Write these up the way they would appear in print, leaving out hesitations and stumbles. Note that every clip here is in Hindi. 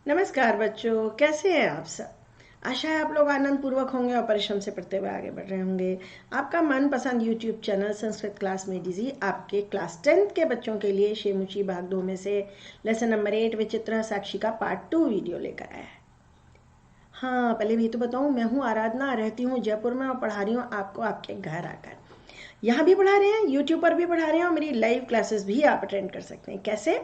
नमस्कार बच्चों, कैसे हैं आप सब। आशा है आप लोग आनंद पूर्वक होंगे और परिश्रम से पढ़ते हुए आगे बढ़ रहे होंगे। आपका मनपसंद यूट्यूब चैनल संस्कृत क्लास में डीजी आपके क्लास 10th के बच्चों के लिए शेमुची भाग 2 में से लेसन नंबर 8 विचित्र साक्षी का पार्ट 2 वीडियो लेकर आया है। हाँ, पहले भी तो बताऊँ, मैं हूँ आराधना, रहती हूँ जयपुर में और पढ़ा रही हूँ आपको आपके घर आकर। यहाँ भी पढ़ा रहे हैं, यूट्यूब पर भी पढ़ा रहे हैं और मेरी लाइव क्लासेस भी आप अटेंड कर सकते हैं। कैसे?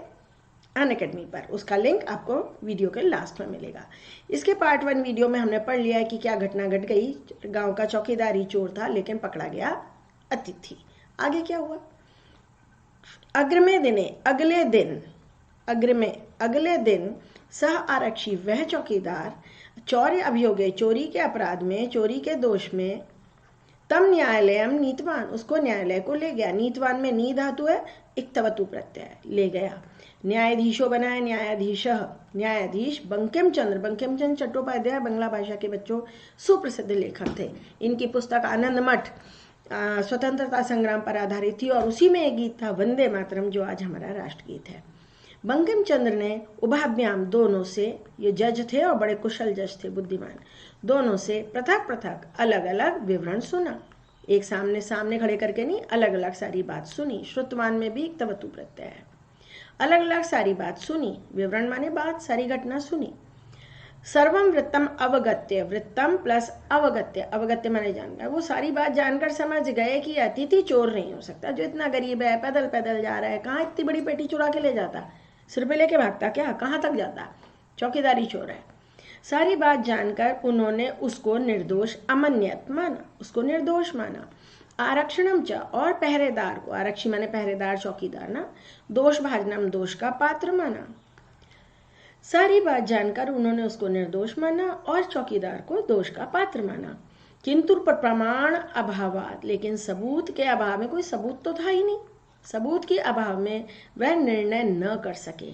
अनअकैडमी पर। उसका लिंक आपको वीडियो के लास्ट में मिलेगा। इसके पार्ट 1 वीडियो में हमने पढ़ लिया है कि क्या घटना घट गई। गांव का चौकीदार चोर था लेकिन पकड़ा गया अतिथि। आगे क्या हुआ? अग्रे दिन सह आरक्षी वह चौकीदार चौर्य अभियोगे चोरी के अपराध में, चोरी के दोष में तम न्यायालयम नीतवान, उसको न्यायालय को ले गया। नीतवान में नी धातु है, इक्तवतु प्रत्यय, ले गया। न्यायाधीशों बनाया न्यायाधीश बंकिम चंद्र चट्टोपाध्याय बांग्ला भाषा के बच्चों सुप्रसिद्ध लेखक थे। इनकी पुस्तक आनंद मठ स्वतंत्रता संग्राम पर आधारित थी और उसी में एक गीत था वंदे मातरम, जो आज हमारा राष्ट्रगीत है। बंकिम चंद्र ने उभाभ्याम, दोनों से, ये जज थे और बड़े कुशल जज थे, बुद्धिमान, दोनों से पृथक पृथक अलग अलग विवरण सुना। एक सामने सामने खड़े करके नहीं, अलग अलग सारी बात सुनी। श्रुतवान में भी तवतु प्रत्यय है। अलग अलग सारी बात सुनी, विवरण माने बात, सारी घटना सुनी। सर्वम वृत्तम अवगत्य, वृत्तम प्लस अवगत्य, अवगत्य माने जानकर, वो सारी बात जानकर समझ गए कि अतिथि चोर नहीं हो सकता, जो इतना गरीब है, पैदल पैदल जा रहा है, कहाँ इतनी बड़ी पेटी चुरा के ले जाता, सिर पे लेके भागता क्या, कहाँ तक जाता, चौकीदारी चोर है। सारी बात जानकर उन्होंने उसको निर्दोष अमन्यत माना, उसको निर्दोष माना। आरक्षणम च, और पहरेदार को, आरक्षी माने पहरेदार, चौकीदार ना, दोष भाजनम, दोष का पात्र माना। सारी बात जानकर उन्होंने उसको निर्दोष माना और चौकीदार को दोष का पात्र माना। किंतु प्रमाण अभावात, लेकिन सबूत के अभाव में, कोई सबूत तो था ही नहीं, सबूत के अभाव में वह निर्णय न कर सके।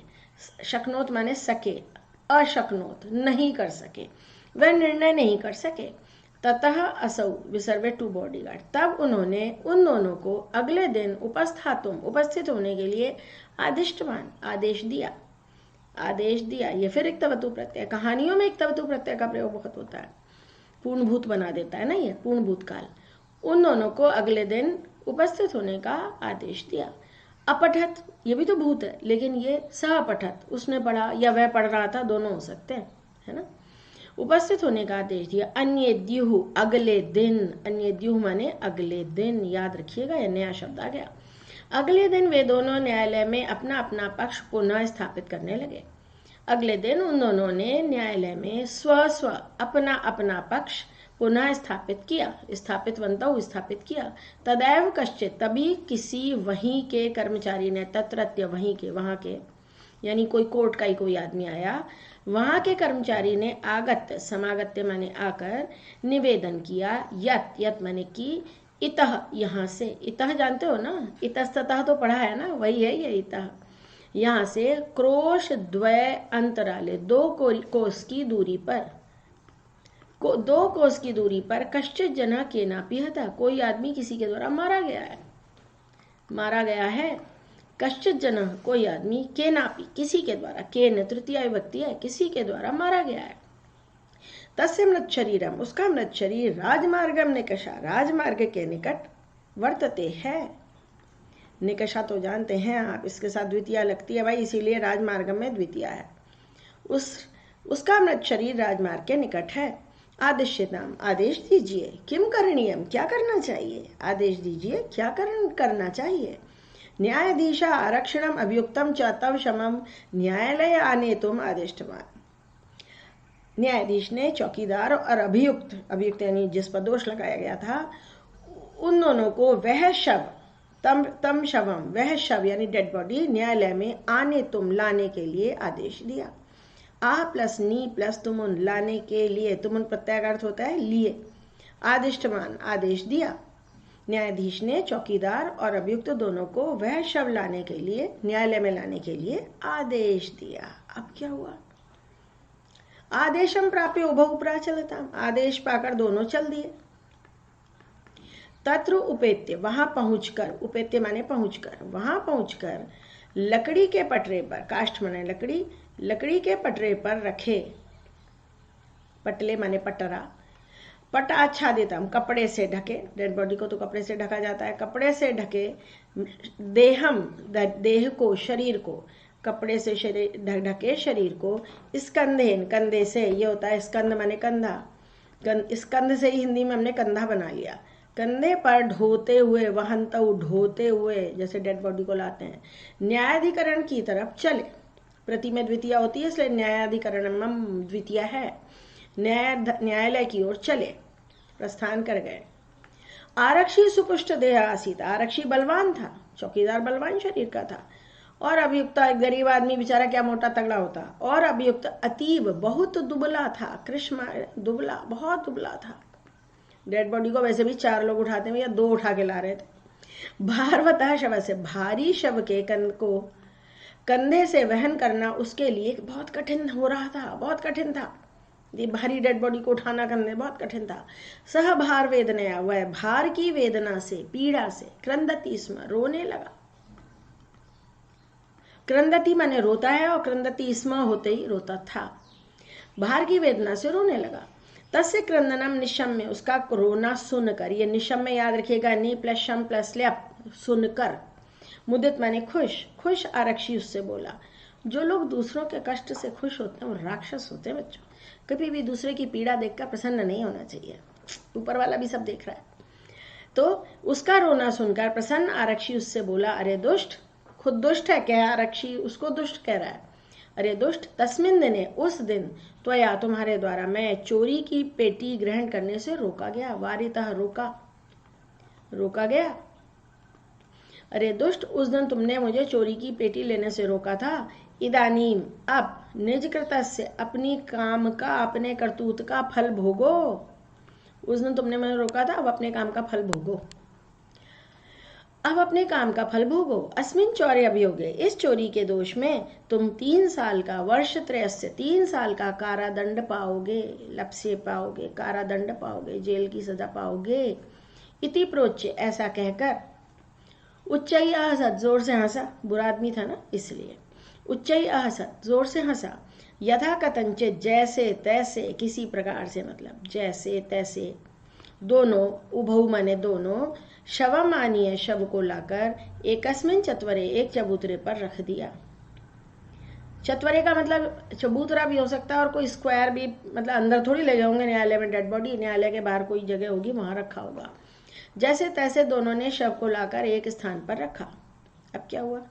शक्नोत माने सके, अशक्नोत नहीं कर सके, वह निर्णय नहीं कर सके। ततः असौ विसर्वे टू बॉडीगार्ड, तब उन्होंने उन दोनों को अगले दिन उपस्थित होने के लिए आदिष्टवान, आदेश दिया। ये फिर एक तवतु प्रत्यय, कहानियों में एक तवतु प्रत्यय का प्रयोग बहुत होता है, पूर्णभूत बना देता है ना, ये पूर्णभूत काल। उन दोनों को अगले दिन उपस्थित होने का आदेश दिया। अपठत, ये भी तो भूत है, लेकिन ये सहपठत, उसने पढ़ा या वह पढ़ रहा था, दोनों हो सकते हैं, है ना। उपस्थित होने का आदेश दिया। अन्य द्युह, अगले दिन, अन्य द्युह माने अगले दिन, याद रखिएगा, यह नया शब्द आ गया। अगले दिन वे दोनों न्यायालय में अपना अपना पक्ष पुनः स्थापित करने लगे। अगले दिन उन दोनों ने न्यायालय में स्व अपना अपना पक्ष पुनः स्थापित किया, स्थापित किया। तदैव कश्चित, तभी किसी वहीं के कर्मचारी ने, तत्रत्य वहीं के, वहां के, यानी कोई कोर्ट का ही कोई आदमी आया, वहां के कर्मचारी ने आगत्य, समागत्य माने आकर, निवेदन किया, यत माने की, इतः, यहाँ से, इतः जानते हो ना, इतस्ततः तो पढ़ा है ना, वही है ये इतः। यहाँ से क्रोश द्वय अंतराले, दो कोस की दूरी पर, कश्चित जना केनापि हता, कोई आदमी किसी के द्वारा मारा गया है। कश्चित जन, कोई आदमी, केनापि, किसी के द्वारा, केन तृतीय विभक्ति है, किसी के द्वारा मारा गया है। तस्य मृत शरीरम, उसका मृत शरीर, राजमार्गम निकषा, राजमार्ग के निकट, वर्तते है। निकषा तो जानते हैं आप, इसके साथ द्वितीया लगती है भाई, इसीलिए राजमार्ग में द्वितीया है। उसका मृत शरीर राजमार्ग के निकट है। आदिश्यताम, आदेश दीजिए। किम करणीयम, क्या करना चाहिए, आदेश दीजिए, क्या करना चाहिए। न्यायाधीशा आरक्षणम अभियुक्तम च तव शमम न्यायालय आने तुम आदिष्टवान, न्यायाधीश ने चौकीदार और अभियुक्त यानी जिस पर दोष लगाया गया था, उन दोनों को वह शव, तम शवम, वह शव यानी डेड बॉडी, न्यायालय में आने तुम, लाने के लिए आदेश दिया। आ प्लस नी प्लस तुमुन, लाने के लिए, तुमुन प्रत्यय का अर्थ होता है लिए। आदिष्टवान, आदेश दिया। न्यायाधीश ने चौकीदार और अभियुक्त दोनों को वह शव लाने के लिए, न्यायालय में लाने के लिए आदेश दिया। अब क्या हुआ? आदेशम प्राप्य उभौ प्राचलताम, आदेश पाकर दोनों चल दिए। तत्र उपेत्य, वहां पहुंचकर, उपेत्य माने पहुंचकर, वहां पहुंचकर लकड़ी के पटरे पर, काष्ठ माने लकड़ी, लकड़ी के पटरे पर रखे, पटले माने पटरा, पटाच्छादितम कपड़े से ढके, डेड बॉडी को तो कपड़े से ढका जाता है, कपड़े से ढके, देहम देह को, शरीर को, कपड़े से शरीर ढके शरीर को, स्कंधेन कंधे से, ये होता है स्कंध माने कंधा, स्कंध से ही हिंदी में हमने कंधा बना लिया, कंधे पर ढोते हुए, वहंतउ ढोते हुए, जैसे डेड बॉडी को लाते हैं, न्यायाधिकरण की तरफ चले। प्रति में द्वितीया होती है इसलिए न्यायाधिकरणम द्वितीया है, न्यायालय की ओर चले, प्रस्थान कर गए। आरक्षी सुपुष्ट देह आसीत, आरक्षी बलवान था, चौकीदार बलवान शरीर का था, और अभियुक्त एक गरीब आदमी बेचारा क्या मोटा तगड़ा होता, और अभियुक्त अतीब बहुत दुबला था, कृष्ण दुबला, बहुत दुबला था। डेड बॉडी को वैसे भी 4 लोग उठाते हैं या 2 उठा के ला रहे थे। भारवतः शव से, भारी शव के को कंधे से वहन करना उसके लिए बहुत कठिन हो रहा था, बहुत कठिन था। ये भारी डेड बॉडी को उठाना करने बहुत कठिन था। सह भार वेदनया, वह भार की वेदना से, पीड़ा से, क्रंदती स्म, रोने लगा। क्रंदती माने रोता है, और क्रंदती स्म होते ही रोता था, भार की वेदना से रोने लगा। तस्य क्रंदनम निशम्य, उसका रोना सुनकर, ये निशम्य याद रखिएगा, नी प्लस शम प्लस ल्यप, सुनकर। मुदित माने खुश, खुश आरक्षी उससे बोला। जो लोग दूसरों के कष्ट से खुश होते हैं वो राक्षस होते हैं बच्चों। कभी भी दूसरे की पीड़ा देखकर प्रसन्न नहीं होना चाहिए, ऊपर वाला भी सब देख रहा है। तो उसका रोना सुनकर प्रसन्न आरक्षी उससे बोला, अरे दुष्ट, खुद दुष्ट है क्या आरक्षी, उसको दुष्ट कह रहा है। अरे दुष्ट, तस्मिन दिने, उस दिन, त्वया तुम्हारे द्वारा, मैं चोरी की पेटी ग्रहण करने से रोका गया, वारितः रोका गया। अरे दुष्ट, उस दिन तुमने मुझे चोरी की पेटी लेने से रोका था। इदानीम, अब, निज कृतस्य, अपनी काम का, अपने करतूत का फल भोगो। उस दिन तुमने मुझे रोका था, अब अपने काम का फल भोगो, अब अपने काम का फल भोगो। अस्मिन चौर्य अभियोगे, इस चोरी के दोष में तुम 3 साल का, वर्ष त्रयस्य, 3 साल का कारादंड पाओगे, लपसे पाओगे, कारादंड पाओगे, जेल की सजा पाओगे। इति प्रोच्य, ऐसा कहकर, उच्चई आहसत, जोर से हंसा, बुरा आदमी था ना इसलिए, उच्चई आहसत, जोर से हंसा, यथा कथंचित, जैसे तैसे, किसी प्रकार से, मतलब जैसे तैसे, दोनों, उभौ माने दोनों, शवमानीय, शव को लाकर, एकस्मिन चत्वरे, एक चबूतरे पर रख दिया। चत्वरे का मतलब चबूतरा भी हो सकता है और कोई स्क्वायर भी, मतलब अंदर थोड़ी ले जाओगे न्यायालय में डेड बॉडी, न्यायालय के बाहर कोई जगह होगी वहां रखा होगा। जैसे तैसे दोनों ने शव को लाकर एक स्थान पर रखा। अब क्या हुआ,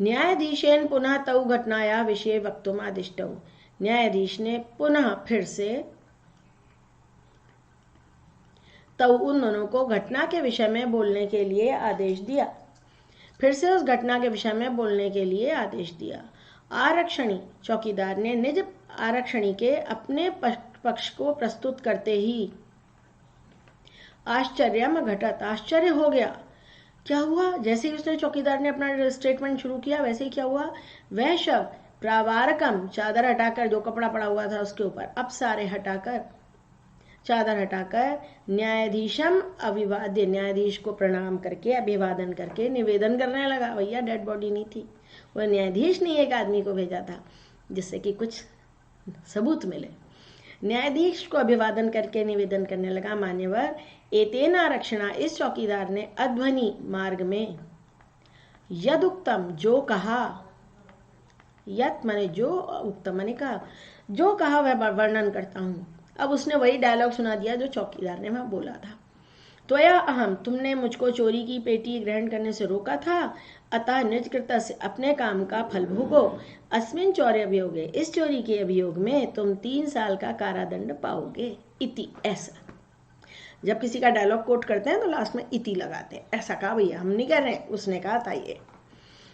न्यायाधीशेन पुनः तौ घटनाया विषय वक्तुम आदिष्टौ, न्यायाधीश ने पुनः फिर से तब उन दोनों को घटना के विषय में बोलने के लिए आदेश दिया, फिर से उस घटना के विषय में बोलने के लिए आदेश दिया। आरक्षणी, चौकीदार ने निज आरक्षणी के अपने पक्ष को प्रस्तुत करते ही, आश्चर्यम घटत, आश्चर्य हो गया। क्या हुआ, जैसे ही उसने, चौकीदार ने अपना स्टेटमेंट शुरू किया, वैसे ही क्या हुआ, वह शव प्रावारकम, चादर हटाकर, जो कपड़ा पड़ा हुआ था उसके ऊपर, अब सारे हटाकर, चादर हटाकर, न्यायाधीशम अभिवाद्य, न्यायाधीश को प्रणाम करके, अभिवादन करके निवेदन करने लगा। भैया डेड बॉडी नहीं थी, वह न्यायाधीश ने एक आदमी को भेजा था जिससे कि कुछ सबूत मिले। न्यायाधीश को अभिवादन करके निवेदन करने लगा, मान्यवर, एतेन आरक्षणा, इस चौकीदार ने अध्वनि मार्ग में, यदुक्तम, जो कहा, यत माने जो, उक्तम माने कहा, जो कहा वह वर्णन करता हूं। अब उसने वही डायलॉग सुना दिया जो चौकीदार ने वहां बोला था। त्वया अहम, तुमने मुझको चोरी की पेटी ग्रहण करने से रोका था, अतः निज कृत्य से, अपने काम का फल भोगो। अस्मिन चौर्य अभियोगे, इस चोरी के अभियोग में तुम 3 साल का कारादंड पाओगे। इति, ऐसा। जब किसी का डायलॉग कोट करते हैं तो लास्ट में इति लगाते हैं, ऐसा कहा भैया, हम नहीं कर रहे हैं, उसने कहा था ये।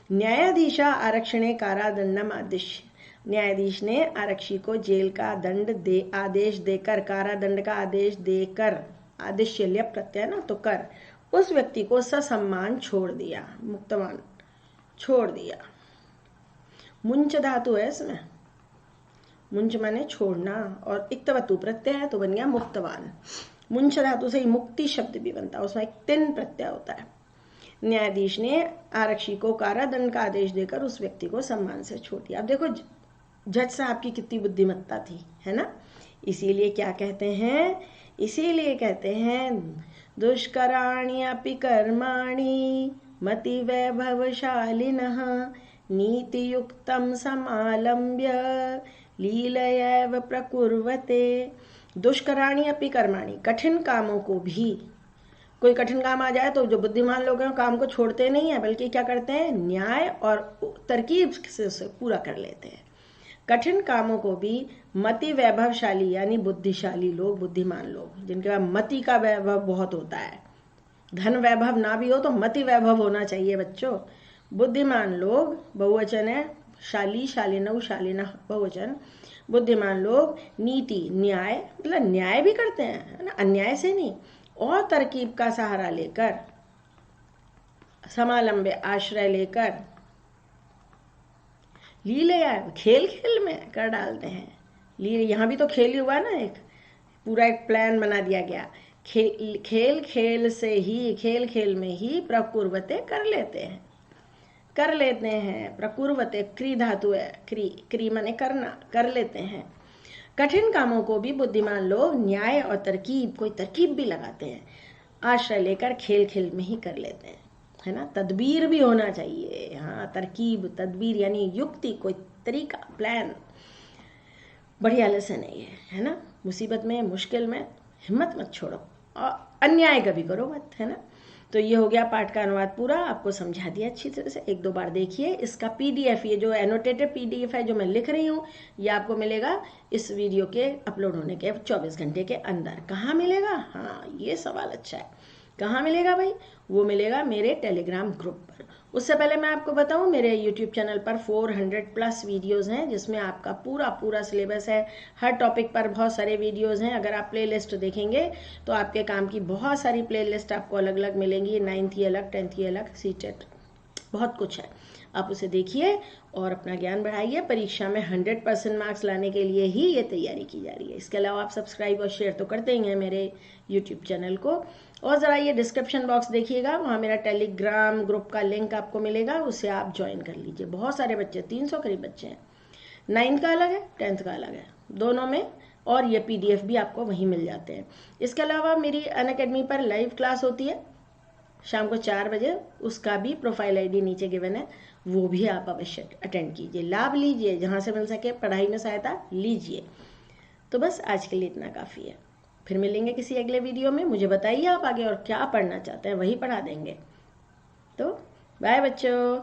न्यायाधीशा आरक्षणे कारादंडम आदेश, न्यायाधीश ने आरक्षी को जेल का दंड आदेश देकर, कारादंड का आदेश देकर, आदेश ल्यप प्रत्यय ना, तो कर, उस व्यक्ति को ससम्मान छोड़ दिया, मुक्तवान छोड़ दिया। मुंच धातु है इसमें, मुंच माने छोड़ना, और इक्तवतु प्रत्यय है तो बन गया मुक्तवान। मुंच धातु से ही मुक्ति शब्द भी बनता है, उसमें एक तिन प्रत्यय होता है। न्यायाधीश ने आरक्षी को कारादंड का आदेश देकर उस व्यक्ति को सम्मान से छोड़ दिया। अब देखो जज साहब की कितनी बुद्धिमत्ता थी, है ना। इसीलिए क्या कहते हैं, इसीलिए कहते हैं दुष्कराणि अपि कर्माणि मति वैभवशालिनः नीतियुक्तं समालम्ब्य लीलयैव प्रकुर्वते। दुष्कराणि अपि कर्माणि, कठिन कामों को भी, कोई कठिन काम आ जाए तो जो बुद्धिमान लोग हैं काम को छोड़ते नहीं है, बल्कि क्या करते हैं, न्याय और तरकीब से उसे पूरा कर लेते हैं। कठिन कामों को भी मति वैभवशाली यानी बुद्धिशाली लोग, बुद्धिमान लोग, जिनके पास मति का वैभव बहुत होता है, धन वैभव ना भी हो तो मति वैभव होना चाहिए बच्चों। बुद्धिमान लोग बहुवचन है, शाली, शालिनौ, शालिनः बहुवचन। बुद्धिमान लोग नीति, न्याय, मतलब न्याय भी करते हैं, है ना, अन्याय से नहीं, और तरकीब का सहारा लेकर, समालंबे आश्रय लेकर, लीलया खेल खेल में कर डालते हैं। लील यहाँ भी तो खेल ही हुआ ना, एक पूरा एक प्लान बना दिया गया। खेल खेल से ही, खेल खेल में ही प्रकुर्वते कर लेते हैं, कर लेते हैं। प्रकुर्वते क्री धातु है, क्री माने करना, कर लेते हैं। कठिन कामों को भी बुद्धिमान लोग न्याय और तरकीब, कोई तरकीब भी लगाते हैं, आश्रय लेकर खेल खेल में ही कर लेते हैं, है ना। तदबीर भी होना चाहिए, हाँ, तरकीब, तदबीर यानी युक्ति, कोई तरीका, प्लान। बढ़िया लेसन है ना। मुसीबत में, मुश्किल में हिम्मत मत छोड़ो और अन्याय कभी करो मत, है ना। तो ये हो गया पाठ का अनुवाद पूरा, आपको समझा दिया अच्छी तरह से। एक दो बार देखिए। इसका पीडीएफ, ये जो एनोटेटेड पीडीएफ है जो मैं लिख रही हूँ, ये आपको मिलेगा इस वीडियो के अपलोड होने के 24 घंटे के अंदर। कहाँ मिलेगा, हाँ ये सवाल अच्छा है, कहाँ मिलेगा भाई? वो मिलेगा मेरे टेलीग्राम ग्रुप पर। उससे पहले मैं आपको बताऊं, मेरे यूट्यूब चैनल पर 400+ वीडियोस हैं, जिसमें आपका पूरा सिलेबस है। हर टॉपिक पर बहुत सारे वीडियोस हैं। अगर आप प्लेलिस्ट देखेंगे तो आपके काम की बहुत सारी प्लेलिस्ट आपको अलग अलग मिलेंगी, 9th की अलग, 10th की अलग, सीटेट, बहुत कुछ है। आप उसे देखिए और अपना ज्ञान बढ़ाइए। परीक्षा में 100% मार्क्स लाने के लिए ही ये तैयारी की जा रही है। इसके अलावा आप सब्सक्राइब और शेयर तो करते ही हैं मेरे यूट्यूब चैनल को। और ज़रा ये डिस्क्रिप्शन बॉक्स देखिएगा, वहाँ मेरा टेलीग्राम ग्रुप का लिंक आपको मिलेगा, उसे आप ज्वाइन कर लीजिए। बहुत सारे बच्चे, 300 करीब बच्चे हैं। 9th का अलग है, 10th का अलग है, दोनों में। और ये PDF भी आपको वहीं मिल जाते हैं। इसके अलावा मेरी अनअकैडमी पर लाइव क्लास होती है शाम को 4 बजे, उसका भी प्रोफाइल ID नीचे गिवन है, वो भी आप अवश्य अटेंड कीजिए, लाभ लीजिए, जहाँ से मिल सके पढ़ाई में सहायता लीजिए। तो बस आज के लिए इतना काफ़ी है। फिर मिलेंगे किसी अगले वीडियो में। मुझे बताइए आप आगे और क्या पढ़ना चाहते हैं, वही पढ़ा देंगे। तो बाय बच्चों।